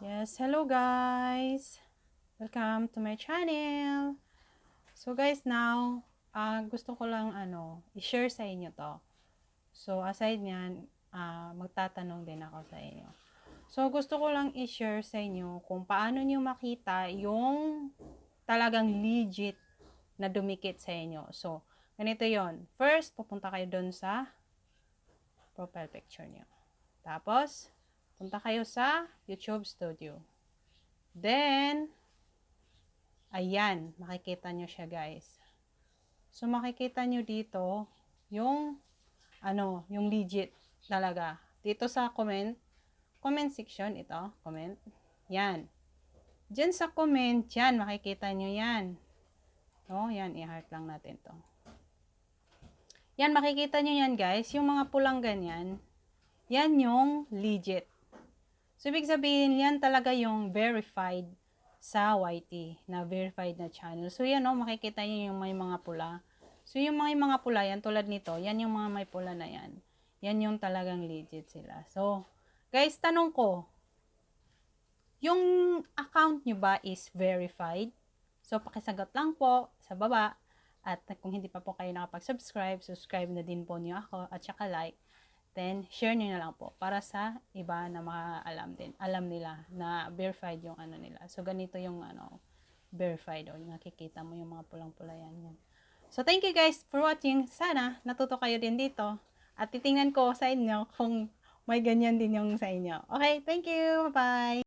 Yes, hello guys! Welcome to my channel! So guys, now, gusto ko lang i-share sa inyo to. So aside nyan, magtatanong din ako sa inyo. So gusto ko lang i-share sa inyo kung paano nyo makita yung talagang legit na dumikit sa inyo. So, ganito yon. First, pupunta kayo dun sa profile picture nyo. Tapos, punta kayo sa YouTube Studio. Then, ayan, makikita nyo siya guys. So, makikita nyo dito, yung, yung legit talaga. Dito sa comment section, ito, comment. Yan. Diyan sa comment, yan, makikita nyo yan. No, yan, i-heart lang natin to. Yan, makikita nyo yan guys, yung mga pulang ganyan, yan yung legit. So, ibig sabihin, yan talaga yung verified sa YT, na verified na channel. So, yan makikita nyo yung may mga pula. So, yung mga pula yan, tulad nito, yan yung mga may pula na yan. Yan yung talagang legit sila. So, guys, tanong ko, yung account nyo ba is verified? So, pakisagot lang po sa baba. At kung hindi pa po kayo nakapag-subscribe, subscribe na din po niyo ako at saka like. Then, share nyo na lang po para sa iba na makaalam din. Alam nila na verified yung nila. So, ganito yung verified. O, nakikita mo yung mga pulang-pula yan. So, thank you guys for watching. Sana natuto kayo din dito. At titingnan ko sa inyo kung may ganyan din yung sa inyo. Okay, thank you. Bye-bye.